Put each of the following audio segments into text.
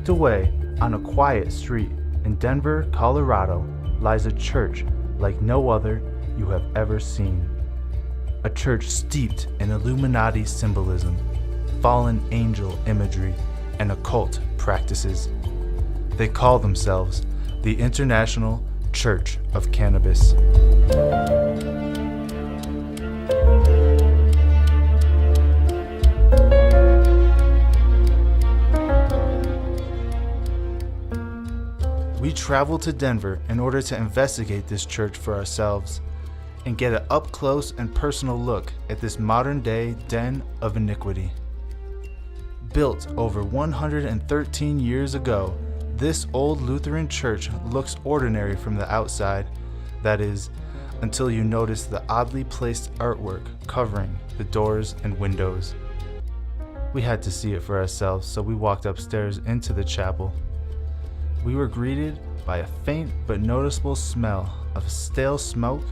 Tucked away on a quiet street in Denver, Colorado, lies a church like no other you have ever seen. A church steeped in Illuminati symbolism, fallen angel imagery, and occult practices. They call themselves the International Church of Cannabis. We traveled to Denver in order to investigate this church for ourselves and get an up-close and personal look at this modern-day den of iniquity. Built over 113 years ago, this old Lutheran church looks ordinary from the outside, that is, until you notice the oddly placed artwork covering the doors and windows. We had to see it for ourselves, so we walked upstairs into the chapel. We were greeted by a faint but noticeable smell of stale smoke,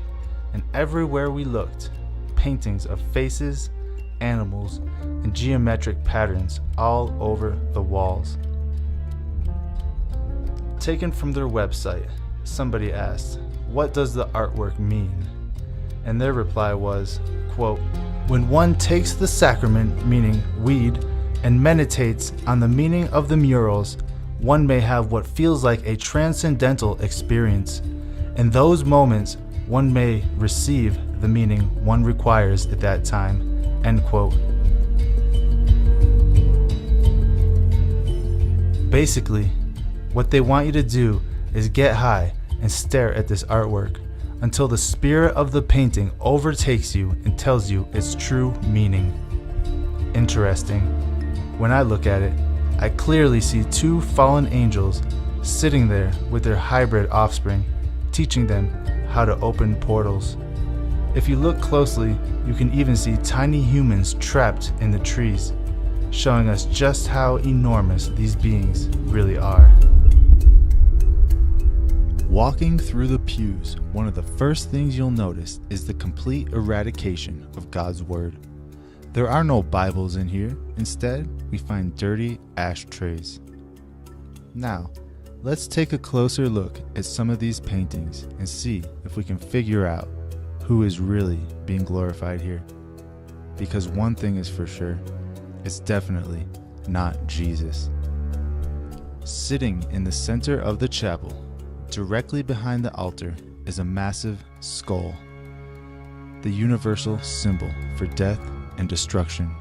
and everywhere we looked, paintings of faces, animals, and geometric patterns all over the walls. Taken from their website, somebody asked, "What does the artwork mean?" And their reply was, quote, "When one takes the sacrament, meaning weed, and meditates on the meaning of the murals, one may have what feels like a transcendental experience. In those moments, one may receive the meaning one requires at that time." End quote. Basically, what they want you to do is get high and stare at this artwork until the spirit of the painting overtakes you and tells you its true meaning. Interesting. When I look at it, I clearly see two fallen angels sitting there with their hybrid offspring, teaching them how to open portals. If you look closely, you can even see tiny humans trapped in the trees, showing us just how enormous these beings really are. Walking through the pews, one of the first things you'll notice is the complete eradication of God's Word. There are no Bibles in here. Instead, we find dirty ashtrays. Now, let's take a closer look at some of these paintings and see if we can figure out who is really being glorified here. Because one thing is for sure, it's definitely not Jesus. Sitting in the center of the chapel, directly behind the altar, is a massive skull, the universal symbol for death and destruction.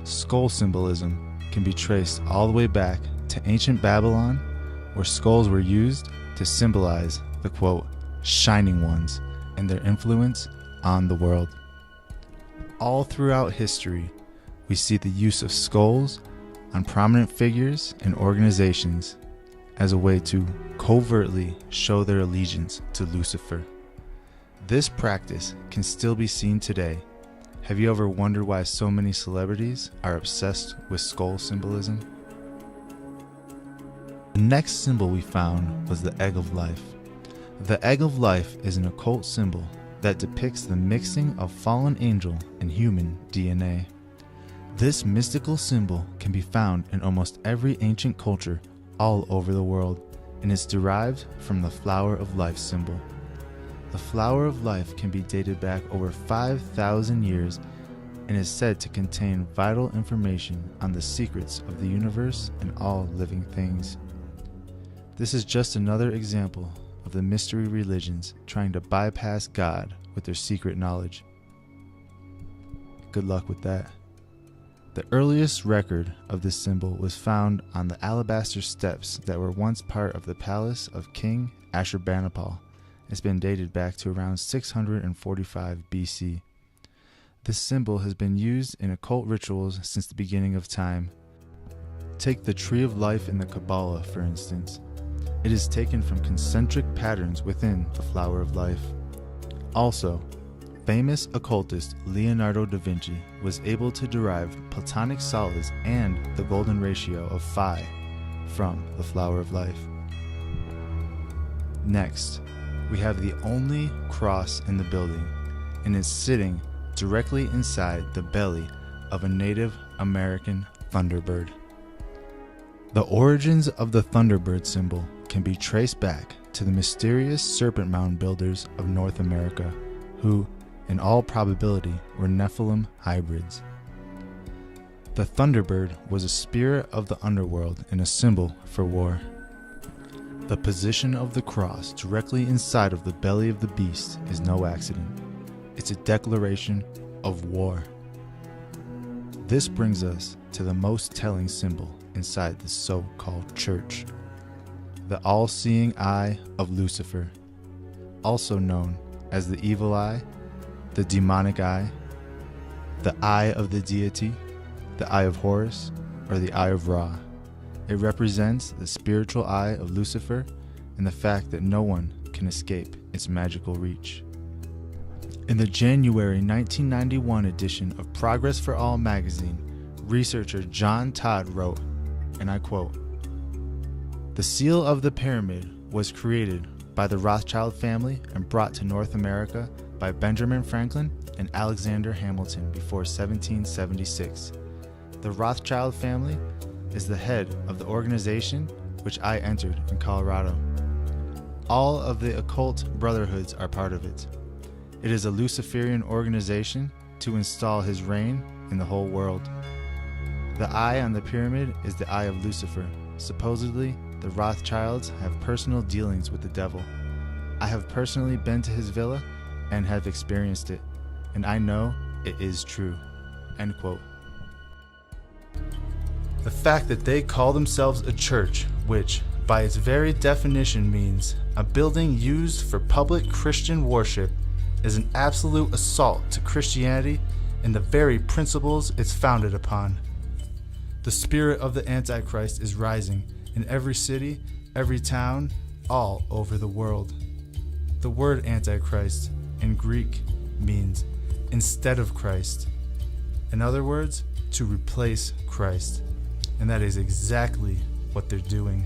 Skull symbolism can be traced all the way back to ancient Babylon, where skulls were used to symbolize the quote, shining ones and their influence on the world. All throughout history, we see the use of skulls on prominent figures and organizations as a way to covertly show their allegiance to Lucifer. This practice can still be seen today. Have you ever wondered why so many celebrities are obsessed with skull symbolism? The next symbol we found was the Egg of Life. The Egg of Life is an occult symbol that depicts the mixing of fallen angel and human DNA. This mystical symbol can be found in almost every ancient culture all over the world, and is derived from the flower of life symbol. The flower of life can be dated back over 5,000 years and is said to contain vital information on the secrets of the universe and all living things. This is just another example of the mystery religions trying to bypass God with their secret knowledge. Good luck with that. The earliest record of this symbol was found on the alabaster steps that were once part of the palace of King Ashurbanipal. It's been dated back to around 645 BC. This symbol has been used in occult rituals since the beginning of time. Take the Tree of Life in the Kabbalah, for instance. It is taken from concentric patterns within the Flower of Life. Also, famous occultist Leonardo da Vinci was able to derive Platonic solids and the golden ratio of phi from the Flower of Life. Next, we have the only cross in the building, and it's sitting directly inside the belly of a Native American thunderbird. The origins of the Thunderbird symbol can be traced back to the mysterious serpent mound builders of North America, who, in all probability, were Nephilim hybrids. The Thunderbird was a spirit of the underworld and a symbol for war. The position of the cross directly inside of the belly of the beast is no accident. It's a declaration of war. This brings us to the most telling symbol inside the so-called church: the all-seeing eye of Lucifer, also known as the evil eye, the demonic eye, the eye of the deity, the eye of Horus, or the eye of Ra. It represents the spiritual eye of Lucifer and the fact that no one can escape its magical reach. In the January 1991 edition of Progress for All magazine, researcher John Todd wrote, and I quote, "The seal of the pyramid was created by the Rothschild family and brought to North America by Benjamin Franklin and Alexander Hamilton before 1776. The Rothschild family is the head of the organization which I entered in Colorado. All of the occult brotherhoods are part of it. It is a Luciferian organization to install his reign in the whole world. The eye on the pyramid is the eye of Lucifer. Supposedly, the Rothschilds have personal dealings with the devil. I have personally been to his villa and have experienced it, and I know it is true." End quote. The fact that they call themselves a church, which, by its very definition, means a building used for public Christian worship, is an absolute assault to Christianity and the very principles it's founded upon. The spirit of the Antichrist is rising in every city, every town, all over the world. The word Antichrist in Greek means instead of Christ. In other words, to replace Christ. And that is exactly what they're doing.